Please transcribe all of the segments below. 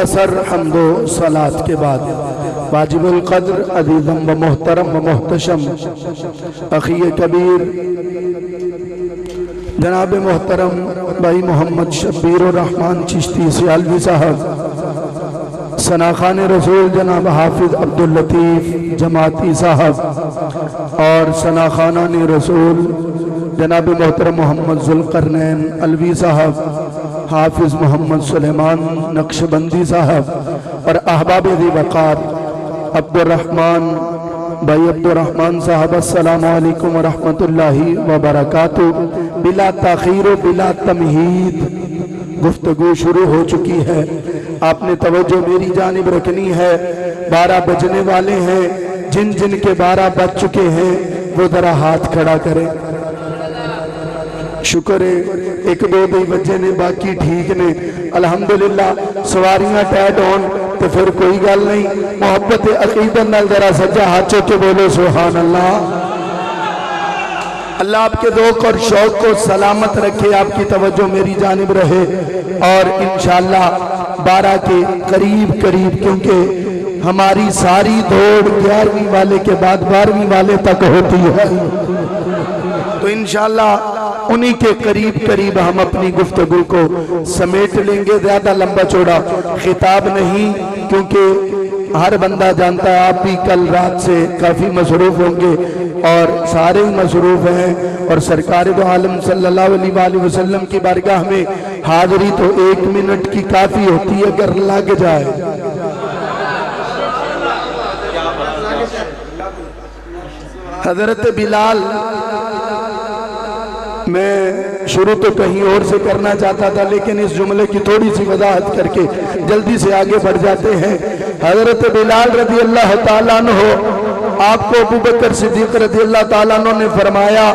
اثر حمد و صلاة کے بعد واجب القدر عزیزم و محترم و محتشم اخی کبیر جناب محترم بھائی محمد شبیر الرحمن چشتی سیالوی صاحب، ثناخان رسول جناب حافظ عبداللطیف جماعتی صاحب، اور ثناخانان رسول جناب محترم محمد ذوالقرنین علوی صاحب، حافظ محمد سلیمان نقشبندی صاحب، اور احباب ذی وقار عبد الرحمن بھائی عبد الرحمن صاحب، السلام علیکم ورحمت اللہ وبرکاتہ۔ بلا تاخیر و بلا تمہید گفتگو شروع ہو چکی ہے، آپ نے توجہ میری جانب رکھنی ہے۔ 12 بجنے والے ہیں، جن جن کے 12 بج چکے ہیں وہ ذرا ہاتھ کھڑا کریں۔ شکر ہے 1-2 بجے نے، باقی ٹھیک نے الحمدللہ۔ سواریاں ٹیٹ ہون تو پھر کوئی گل نہیں، محبت عقیدت نال ذرا سجا ہاتھ چو کے بولو سبحان اللہ۔ اللہ آپ کے ذوق اور شوق کو سلامت رکھے، آپ کی توجہ میری جانب رہے، اور انشاءاللہ 12 کے قریب کیونکہ ہماری ساری دوڑ 11ویں والے کے بعد 12ویں والے تک ہوتی ہے، تو انشاءاللہ انہی کے قریب ہم اپنی گفتگو کو سمیٹ لیں گے۔ زیادہ لمبا چوڑا خطاب نہیں، کیونکہ ہر بندہ جانتا ہے آپ بھی کل رات سے کافی مصروف ہوں گے، اور سارے ہی مصروف ہیں، اور سرکار دو عالم صلی اللہ علیہ وآلہ وسلم کی بارگاہ میں حاضری تو 1 منٹ کی کافی ہوتی ہے اگر لگ جائے۔ حضرت بلال، میں شروع تو کہیں اور سے کرنا چاہتا تھا، لیکن اس جملے کی تھوڑی سی وضاحت کر کے جلدی سے آگے بڑھ جاتے ہیں۔ حضرت بلال رضی اللہ تعالیٰ عنہ، آپ کو ابو بکر صدیق رضی اللہ تعالیٰ عنہ نے فرمایا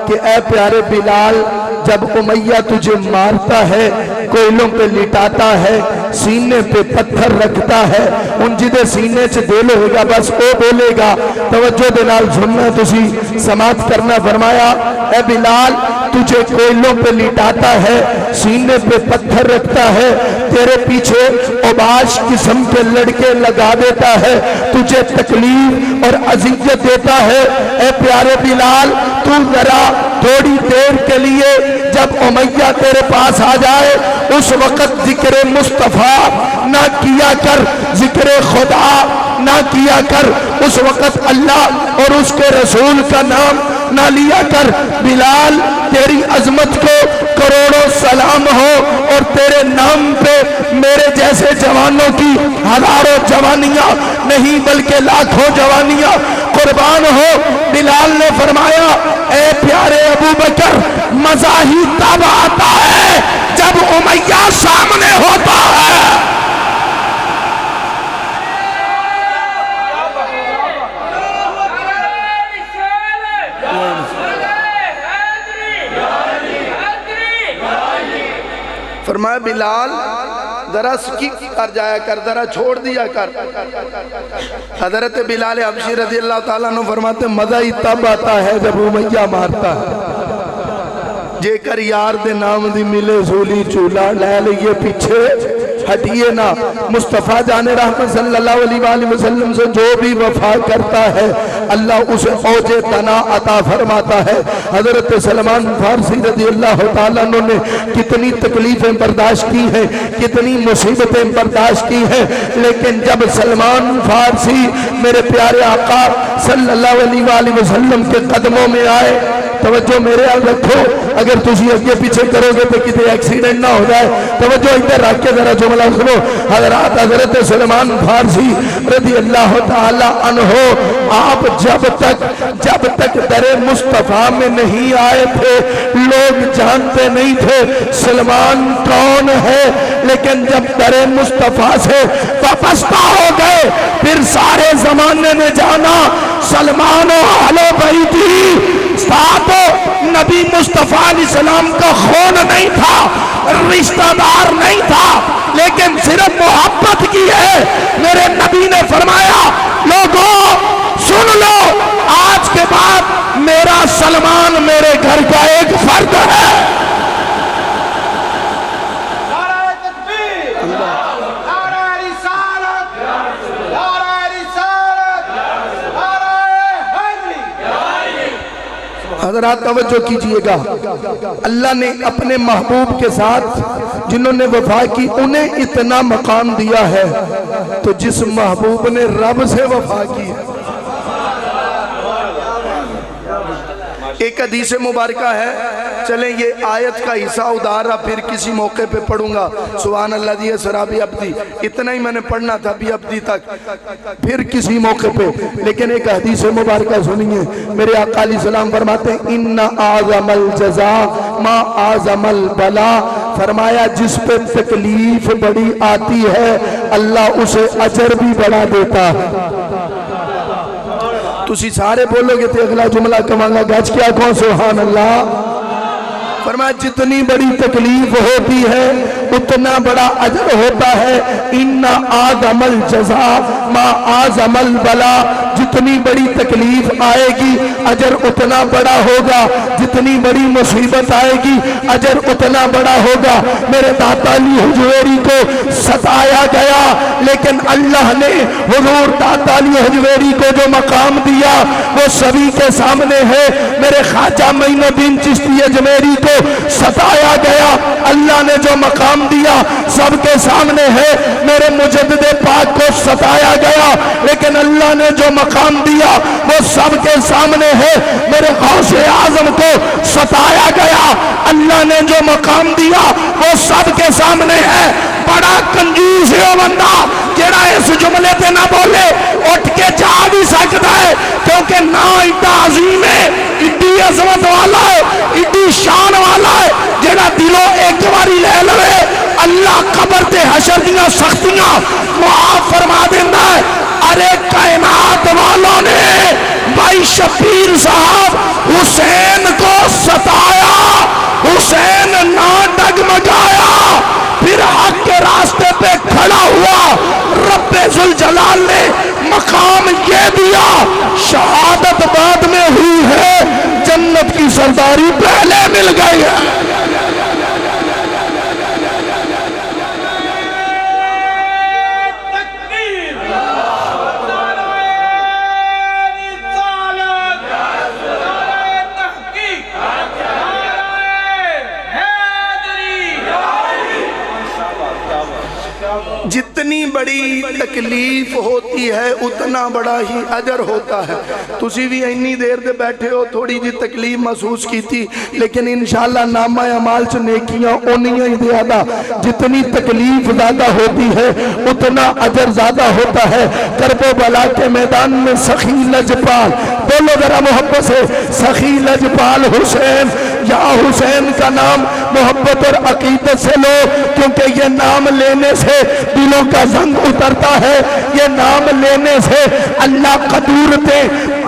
کہ اے پیارے بلال، جب امیہ تجھے مارتا ہے، کوئلوں پہ لٹاتا ہے، سینے پہ پتھر رکھتا ہے، ان جدے سینے چھ دل ہوئے گا بس او بولے گا۔ توجہ دنال سننا تسی سماعت کرنا۔ فرمایا اے بلال، تجھے کوئلوں پہ لٹاتا ہے، سینے پہ پتھر رکھتا ہے، تیرے پیچھے اوباش قسم کے لڑکے لگا دیتا ہے، تجھے تکلیف اور اذیت دیتا ہے۔ اے پیارے بلال، تو ذرا تھوڑی دیر کے لیے جب امیہ تیرے پاس آ جائے، اس وقت ذکر مصطفیٰ نہ کیا کر، ذکر خدا نہ کیا کر، اس وقت اللہ اور اس کے رسول کا نام نہ لیا کر۔ بلال، تیری عظمت کو کروڑوں سلام ہو، اور تیرے نام پہ میرے جیسے جوانوں کی ہزاروں جوانیاں نہیں بلکہ لاکھوں جوانیاں قربان ہو۔ بلال نے فرمایا اے پیارے ابو بکر، مزہ ہی تب آتا ہے جب امیہ سامنے ہوتا ہے۔ فرمایا بلال، ذرا سکیپ کر جایا کر، ذرا چھوڑ دیا کر۔ حضرت بلال حبشی رضی اللہ تعالیٰ عنہ فرماتے مزہ ہی تب آتا ہے جب امیہ مارتا ہے۔ جے کر یار دے نام دی ملے زولی چولا، لے لئیے پیچھے ہٹیے نا۔ مصطفیٰ جان رحمت صلی اللہ علیہ وآلہ وسلم سے جو بھی وفا کرتا ہے، اللہ اسے اوج تنا عطا فرماتا ہے۔ حضرت سلمان فارسی رضی اللہ تعالیٰ عنہ نے کتنی تکلیفیں برداشت کی ہیں، کتنی مصیبتیں برداشت کی ہیں، لیکن جب سلمان فارسی میرے پیارے آقا صلی اللہ علیہ وآلہ وسلم کے قدموں میں آئے، توجہ میرے آل رکھو، اگر تجھے اگے پیچھے کرو گے تو کتے ایکسیڈنٹ نہ ہو جائے۔ توجہ ادھر رکھ کے ذرا جملہ سنو۔ حضرت سلمان فارسی رضی اللہ تعالی عنہ، آپ جب تک در مصطفیٰ میں نہیں آئے تھے، لوگ جانتے نہیں تھے سلمان کون ہے، لیکن جب در مصطفیٰ سے وابستہ ہو گئے، پھر سارے زمانے نے جانا سلمان و اہل بیتی ساتھ نبی مصطفیٰ علیہ السلام کا خون نہیں تھا، رشتہ دار نہیں تھا، لیکن صرف محبت کی ہے۔ میرے نبی نے فرمایا لوگوں سن لو، آج کے بعد میرا سلمان میرے گھر کا ایک فرد ہے۔ حضرات توجہ کیجئے گا، اللہ نے اپنے محبوب کے ساتھ جنہوں نے وفا کی انہیں اتنا مقام دیا ہے، تو جس محبوب نے رب سے وفا کی ہے۔ ایک حدیث مبارکہ ہے، چلیں یہ آیت کا حصہ ادھارا پھر کسی موقع پہ پڑھوں گا، سبحان اللہ دی اسرابی عبدی، اتنا ہی میں نے پڑھنا تھا بھی عبدی تک، پھر کسی موقع پہ، لیکن ایک حدیث مبارکہ سنیے، میرے آقا علیہ السلام فرماتے ہیں ان اعظم الجزاء ما اعظم البلا، فرمایا جس پہ تکلیف بڑی آتی ہے اللہ اسے اجر بھی بڑا دیتا ہے۔ تسی سارے بولو گے تو اگلا جملہ کمانگا گاج کیا کون سبحان اللہ؟ فرمایا جتنی بڑی تکلیف ہوتی ہے اتنا بڑا اجر ہوتا ہے۔ ان اعظم الجزاء ما اعظم البلا، جتنی بڑی تکلیف آئے گی اجر اتنا بڑا ہوگا، جتنی بڑی مصیبت آئے گی اجر اتنا بڑا ہوگا۔ میرے داتا علی حجویری کو ستایا گیا لیکن اللہ نے حضور داتا علی حجویری کو جو مقام دیا وہ سبھی کے سامنے ہے۔ میرے خواجہ معین الدین چشتی اجمیری کو ستایا گیا، اللہ نے جو مقام دیا سب کے سامنے ہے۔ میرے مجدد پاک کو ستایا گیا لیکن اللہ نے جو مقام دیا وہ سب کے سامنے ہے۔ میرے غوث اعظم کو ستایا گیا، اللہ نے جو مقام دیا وہ سب کے سامنے ہے۔ بڑا کنجوس ہے وہ بندہ جڑا اس جملے پہ نہ بولے، اٹھ کے جا بھی سکتا ہے کیونکہ نا ایڈا عظیم ہے، ایڈی عظمت والا ہے، ایڈی شان والا ہے، جڑا دلوں ایک باری لے لوے اللہ قبر تے حشر دیاں سختیاں معاف فرما دینا ہے۔ ارے کائنات والوں نے بھائی شبیر صاحب حسین کو ستایا، حسین نہ ڈگمگایا، پھر حق کے راستے پہ کھڑا ہوا، رب ذوالجلال نے مقام یہ دیا، شہادت بعد میں ہوئی ہے، جنت کی سرداری پہلے مل گئی ہے۔ جتنی بڑی تکلیف ہوتی ہے اتنا بڑا ہی اجر ہوتا ہے۔ تسی بھی اینی دیر دے بیٹھے ہو تھوڑی جی تکلیف محسوس کی تھی لیکن انشاءاللہ نامہ اعمال چ نیکیاں اونیاں ہی زیادہ، جتنی تکلیف زیادہ ہوتی ہے اتنا اجر زیادہ ہوتا ہے۔ کرب و بلا کے میدان میں سخی لجپال، بولو ذرا محبت سے، سخی لجپال حسین، یا حسین کا نام محبت اور عقیدت سے لو کیونکہ یہ نام لینے سے دلوں کا زنگ اترتا ہے، یہ نام لینے سے اللہ قدورتیں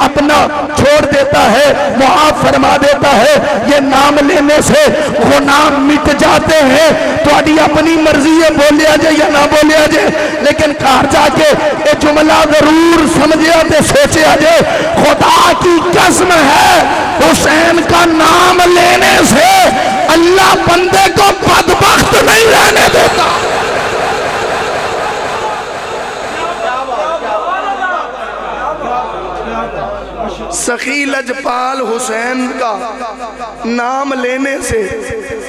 اپنا چھوڑ دیتا ہے، معاف فرما دیتا ہے، یہ نام لینے سے غنام مٹ جاتے ہیں۔ تو اڈی اپنی مرضی ہے بولیا جائے یا نہ بولیا جائے لیکن کار جا کے یہ جملہ ضرور سمجھیا تے سوچیا جائے، خدا کی قسم ہے حسین کا نام لینے سے اللہ بندے کو بدبخت نہیں رہنے دیتا۔ سخی لجپال حسین کا نام لینے سے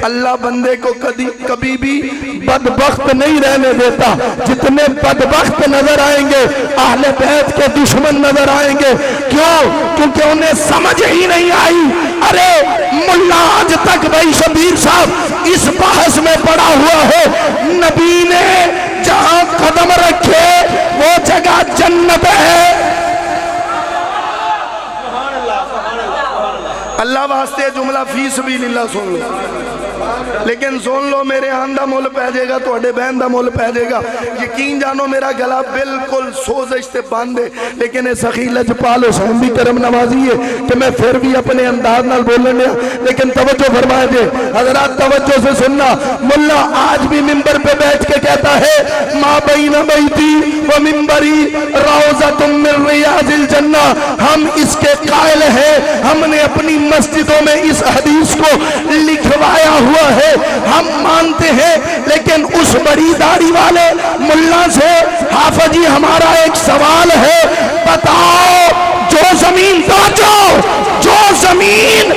اللہ بندے کو کبھی بھی بدبخت نہیں رہنے دیتا۔ جتنے بدبخت نظر آئیں گے اہل بیت کے دشمن نظر آئیں گے، کیوں؟ کیونکہ انہیں سمجھ ہی نہیں آئی۔ ارے ملا آج تک بھائی شبیر صاحب اس بحث میں پڑا ہوا ہے، نبی نے جہاں قدم رکھے وہ جگہ جنت ہے۔ اللہ واسطے جملہ فی سبیل اللہ سن لو، لیکن سن لو میرے آن دا مول پہ جائے گا تو اڈے بہن دا مول پہ جائے گا، یقین جانو میرا گلا بالکل سوزش تے باندھے، لیکن اے سخی لجپال حسین بھی کرم نوازی ہے کہ میں پھر بھی اپنے انداز نال بولن دیا، لیکن توجہ فرمائے دے حضرات، توجہ سے سننا۔ ملا آج بھی ممبر پہ بیٹھ کے کہتا ہے ما بین بیتی و ممبری روضۃ من ریاض الجنہ، ہم اس کے قائل ہیں، ہم نے اپنی مسجدوں میں اس حدیث کو لکھوایا ہوا ہے، ہم مانتے ہیں، لیکن اس بڑی داڑھی والے ملا سے حافظ جی ہمارا ایک سوال ہے، بتاؤ جو زمین جو زمین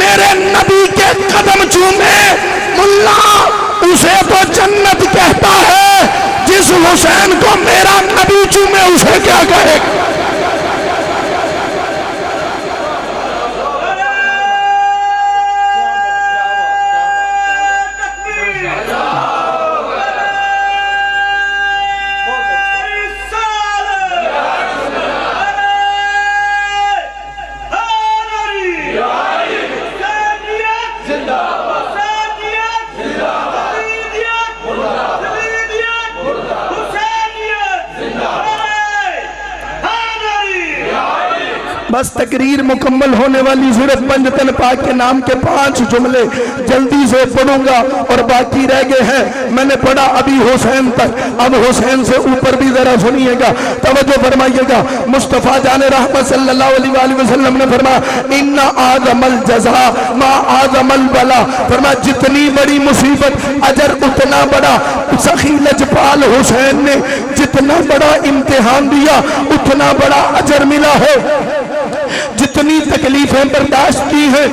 میرے نبی کے قدم چومے ملا اسے تو جنت کہتا ہے، جس حسین کو میرا نبی چومے اسے کیا کہے گا؟ بس تقریر مکمل ہونے والی، سورۃ پنجتن پاک کے نام کے 5 جملے جلدی سے پڑھوں گا اور باقی رہ گئے ہیں۔ میں نے پڑھا ابھی حسین تک، اب حسین سے اوپر بھی ذرا سنیے گا، توجہ فرمائیے گا۔ مصطفیٰ جان رحمت صلی اللہ علیہ وآلہ وسلم نے فرمایا ان اعظم الجزاء ما اعظم البلا، فرمایا جتنی بڑی مصیبت اجر اتنا بڑا۔ سخی لجپال حسین نے جتنا بڑا امتحان دیا اتنا بڑا اجر ملا ہے، جتنی تکلیفیں برداشت کی ہیں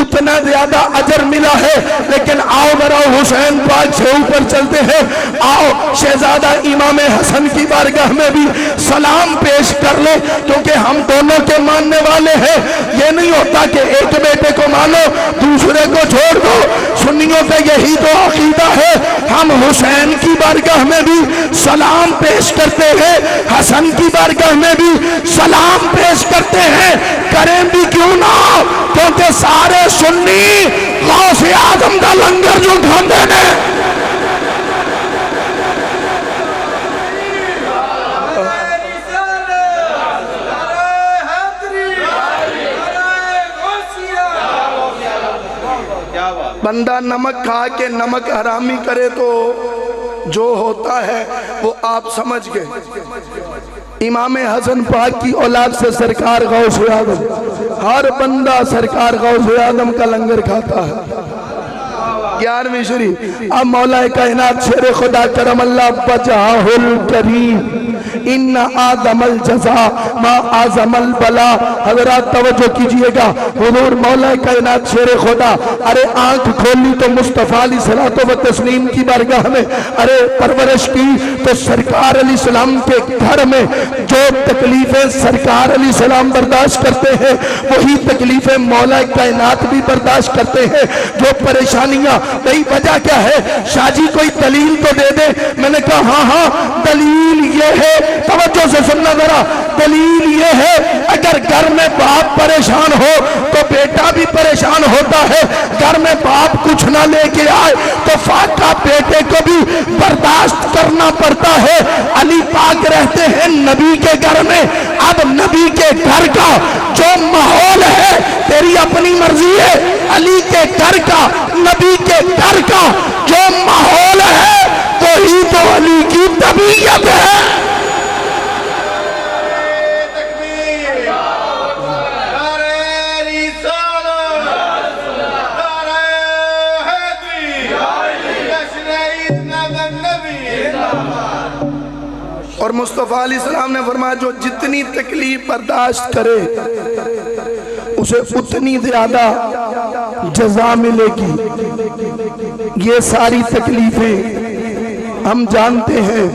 اتنا زیادہ اجر ملا ہے۔ لیکن آؤ ذرا حسین پاک سے اوپر چلتے ہیں، آؤ شہزادہ امام حسن کی بارگاہ میں بھی سلام پیش کر لیں، کیونکہ ہم دونوں کے ماننے والے ہیں۔ یہ نہیں ہوتا کہ ایک بیٹے کو مانو دوسرے کو چھوڑ دو، سنیوں کا یہی تو عقیدہ ہے۔ ہم حسین کی بارگاہ میں بھی سلام پیش کرتے ہیں، حسن کی بارگاہ میں بھی سلام پیش کرتے ہیں، کریں بھی کیوں نہ، کیونکہ سارے سنی غوث اعظم کا لنگر جو کھاندے نے۔ بندہ نمک کھا کے نمک حرامی کرے تو جو ہوتا ہے وہ آپ سمجھ گئے۔ امام حسن پاک کی اولاد سے سرکار غوث اعظم، ہر بندہ سرکار غوث اعظم کا لنگر کھاتا ہے۔ 11ویں شریف اب مولا کائنات شیر خدا کرم اللہ وجہہ الکریم ان آدم الجزاء ما آزم البلا۔ حضرات توجہ کیجئے گا، حضور مولا کائنات شیر خدا ارے آنکھ کھولی تو مصطفیٰ علیہ الصلوۃ والتسلیم کی بارگاہ میں، ارے پرورش کی تو سرکار علیہ السلام کے گھر میں جو تکلیفیں سرکار علیہ السلام برداشت کرتے ہیں وہی تکلیفیں مولا کائنات بھی برداشت کرتے ہیں۔ جو پریشانیاں بھئی وجہ کیا ہے؟ شاہ جی کوئی دلیل تو دے دے۔ میں نے کہا ہاں ہاں دلیل یہ ہے، توجہ سے سننا ذرا، دلیل یہ ہے اگر گھر میں باپ پریشان ہو تو بیٹا بھی پریشان ہوتا ہے، گھر میں باپ کچھ نہ لے کے آئے تو فاقہ بیٹے کو بھی برداشت کرنا پڑتا ہے۔ علی پاک رہتے ہیں نبی کے گھر میں، اب نبی کے گھر کا جو ماحول ہے تیری اپنی مرضی ہے، علی کے گھر کا نبی کے گھر کا جو ماحول ہے وہی تو علی کی طبیعت ہے۔ اور مصطفیٰ علیہ السلام نے فرمایا جو جتنی تکلیف برداشت کرے اسے اتنی زیادہ جزا ملے گی۔ یہ ساری تکلیفیں ہم جانتے ہیں۔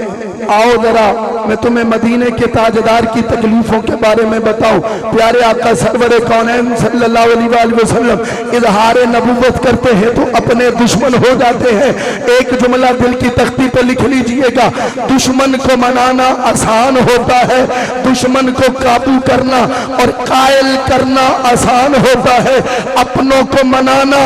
آؤ ذرا میں تمہیں مدینے کے تاجدار کی تکلیفوں کے بارے میں بتاؤں۔ پیارے آقا سرور کونین صلی اللہ علیہ وآلہ وسلم اظہار نبوت کرتے ہیں تو اپنے دشمن ہو جاتے ہیں۔ ایک جملہ دل کی تختی پہ لکھ لیجئے گا، دشمن کو منانا آسان ہوتا ہے، دشمن کو قابو کرنا اور قائل کرنا آسان ہوتا ہے، اپنوں کو منانا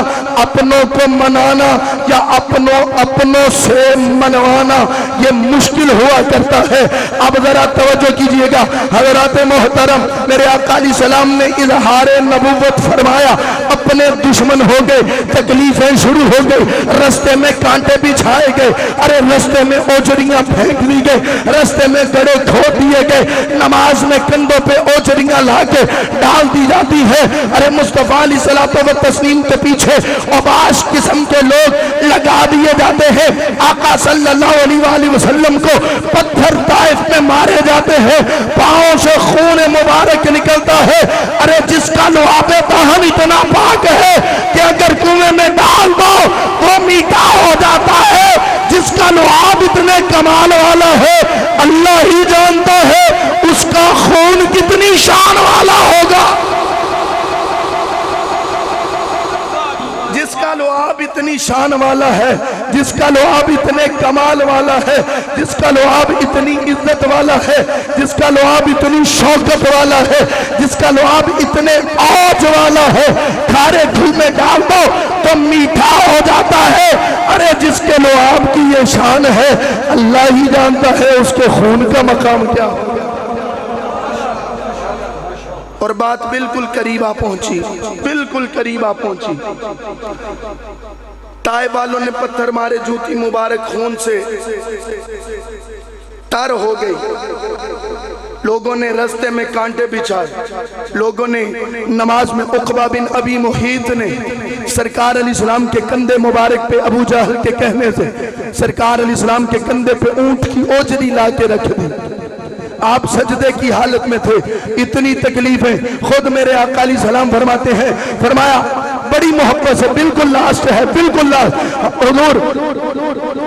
یا اپنوں سے منوانا یہ مشکل ہوا کرتا ہے۔ اب ذرا توجہ کیجئے گا، حضرات محترم میرے آقا علیہ السلام نے اظہار نبوت فرمایا، اپنے دشمن ہو گئے، تکلیفیں شروع ہو گئی، رستے میں کانٹے بچھائے گئے، ارے رستے میں اوجریاں پھینک دی گئے، رستے میں گڑے کھو دیے گئے، نماز میں کندھوں پہ اوجریاں لا کے ڈال دی جاتی ہے۔ ارے مصطفیٰ علیہ الصلوۃ والتسلیم کے پیچھے اوباش قسم کے لوگ لگا دیے جاتے ہیں۔ آقا صلی اللہ علیہ وآلہ وسلم کو پتھر طائف میں مارے جاتے ہیں، پاؤں سے خون مبارک نکلتا ہے، ارے جس کا لعاب تاہم اتنا پاک ہے کہ اگر کنویں میں ڈال دو وہ میٹھا ہو جاتا ہے، جس کا لعاب اتنے کمال والا ہے اللہ ہی جانتا ہے اس کا خون کتنی شان والا ہوگا۔ جس کا لعاب اتنی شان والا ہے، جس کا لعاب اتنے کمال والا ہے، جس کا لعاب اتنی عزت والا ہے، جس کا لعاب اتنی شوکت والا ہے، جس کا لعاب اتنے آج والا ہے، کھارے گھل میں ڈال دو تو میٹھا ہو جاتا ہے، ارے جس کے لعاب کی یہ شان ہے اللہ ہی جانتا ہے اس کے خون کا مقام کیا ہوگا۔ اور بات بالکل قریب آ پہنچی، بالکل قریب آ پہنچی۔ طائف والوں نے پتھر مارے، جوتی مبارک خون سے تر ہو گئی، لوگوں نے رستے میں کانٹے بچھائے، لوگوں نے نماز میں عقبہ بن ابی محیط نے سرکار علیہ السلام کے کندھے مبارک پہ ابو جہل کے کہنے سے سرکار علیہ السلام کے کندھے پہ اونٹ کی اوجری لا کے رکھ دی، آپ سجدے کی حالت میں تھے، اتنی تکلیفیں، خود میرے آقا علیہ السلام فرماتے ہیں، فرمایا بڑی محبت سے، بالکل لاسٹ ہے، بالکل لاسٹ، حضور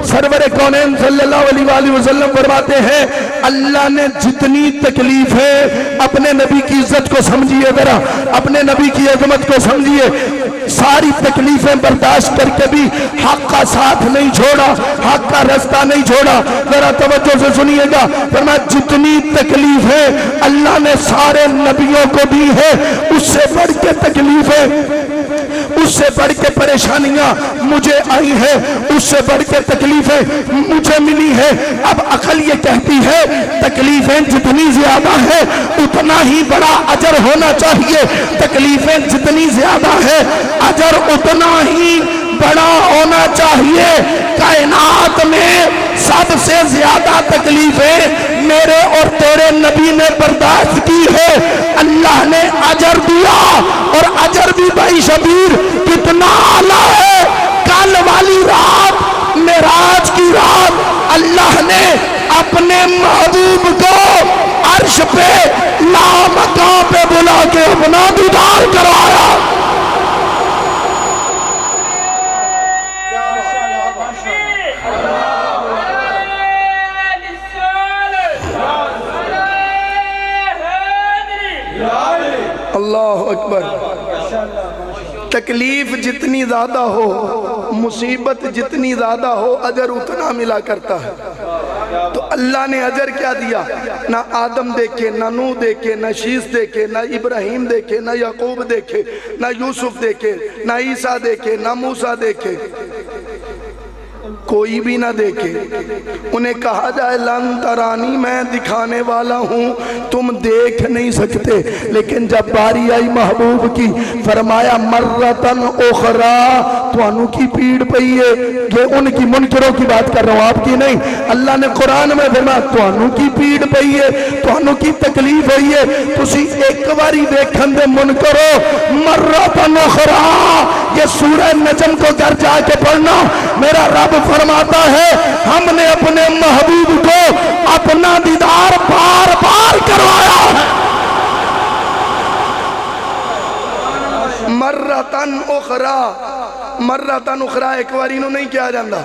سرور کونین صلی اللہ علیہ وآلہ وسلم فرماتے ہیں اللہ نے جتنی تکلیفیں، اپنے نبی کی عزت کو سمجھیے ذرا، اپنے نبی کی عظمت کو سمجھیے، ساری تکلیفیں برداشت کر کے بھی حق کا ساتھ نہیں چھوڑا، حق کا رستہ نہیں چھوڑا، ذرا توجہ سے سنیے گا، فرمایا جتنی تکلیفیں اللہ نے سارے نبیوں کو دی ہے اس سے بڑھ کے تکلیفیں، اس سے بڑھ کے پریشانیاں مجھے آئی ہیں، اس سے بڑھ کے تکلیفیں مجھے ملی ہیں۔ اب عقل یہ کہتی ہے تکلیفیں جتنی زیادہ ہیں اتنا ہی بڑا اجر ہونا چاہیے، تکلیفیں جتنی زیادہ ہیں اجر اتنا ہی بڑا ہونا چاہیے۔ کائنات میں سب سے زیادہ تکلیفیں میرے اور تیرے نبی نے برداشت کی ہے، اللہ نے اجر دیا، اور اجر بھی بھائی شبیر کتنا اعلیٰ ہے۔ کل والی رات معراج کی رات اللہ نے اپنے محبوب کو عرش پہ لامکان پہ بلا کے اپنا دیدار کروایا۔ اللہ اکبر۔ تکلیف جتنی زیادہ ہو، مصیبت جتنی زیادہ ہو، اجر اتنا ملا کرتا ہے۔ تو اللہ نے اجر کیا دیا؟ نہ آدم دیکھے، نہ نوح دیکھے، نہ شیس دیکھے، نہ ابراہیم دیکھے، نہ یعقوب دیکھے، نہ یوسف دیکھے، نہ عیسیٰ دیکھے، نہ موسیٰ دیکھے، کوئی بھی نہ دیکھے۔ انہیں کہا جائے لن ترانی، میں دکھانے والا ہوں، تم دیکھ نہیں سکتے، لیکن جب باری آئی محبوب کی فرمایا مرتن اخرى، تو انو کی پیڑ پئی ہے، یہ ان کی منکروں کی بات کر رہا ہوں آپ کی نہیں، اللہ نے قرآن میں فرمایا تو انو کی پیڑ پئی ہے، تو انو کی تکلیف ہوئی ہے، تسی ایک باری دیکھن دے منکرو مرتن اخرى، یہ سورہ نجم کو گھر جا کے پڑھنا، میرا رب فرماتا ہے ہم نے اپنے محبوب کو اپنا دیدار بار بار کروایا ہے۔ مرتن اخرى، مرتن اخرى ایک بار انہوں نہیں کیا جاندہ،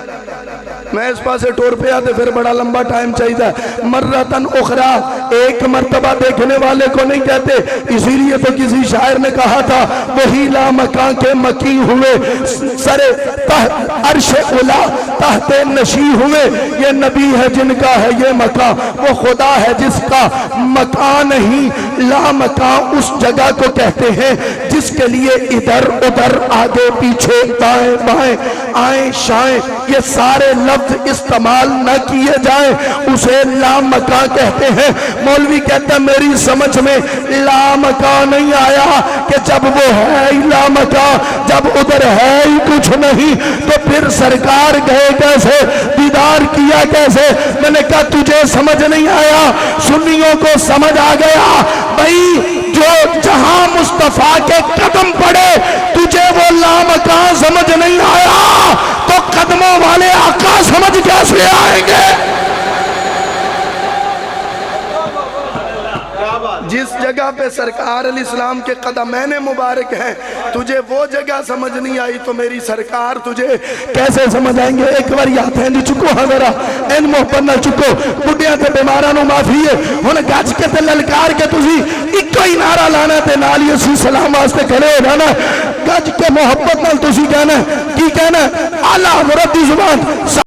میں اس پاسے ٹور پہ آتے پھر بڑا لمبا ٹائم چاہیے۔ مرتن اخرى ایک مرتبہ دیکھنے والے کو نہیں کہتے، اسی لیے تو کسی شاعر نے کہا تھا وہی لامکان کے مکی ہوئے، سر عرش اولا تحت نشی ہوئے، یہ نبی ہے جن کا ہے یہ مکان، وہ خدا ہے جس کا مکان نہیں، لامکان اس جگہ کو کہتے ہیں جس کے لیے ادھر ادھر آگے پیچھے دائیں بائیں آئیں شائیں یہ سارے لفظ استعمال نہ کیے جائیں، اسے لامکان کہتے ہیں۔ مولوی کہتا ہے میری سمجھ میں لامکان نہیں آیا کہ جب وہ ہے ہی لامکان، جب ادھر ہے ہی کچھ نہیں تو پھر سرکار گئے کیسے، دیدار کیا کیسے؟ میں نے کہا تجھے سمجھ نہیں آیا، سنیوں کو سمجھ آ گیا بھائی، جو جہاں مصطفیٰ کے قدم پڑے تجھے وہ لامکان سمجھ نہیں آیا تو قدموں والے آقا سمجھ کیسے آئیں گے؟ جس جگہ پہ سرکار علیہ السلام کے قدمین مبارک ہیں تجھے وہ جگہ سمجھ نہیں آئی تو میری سرکار تجھے کیسے سمجھ آئیں گے؟ ایک بار یاد ہے نہیں چکو ہاں ذرا این محبت نہ چکو بڑھیاں تے بیمارانوں معافی ہے ہن گج کے تے للکار کے تسی ایک ہی نعرہ لانا تے نال ہی اسی سلام واسطے کھڑے ہو جانا گج کے محبت نال تسی کہنا کی کہنا اعلیٰ حضرت دی زبان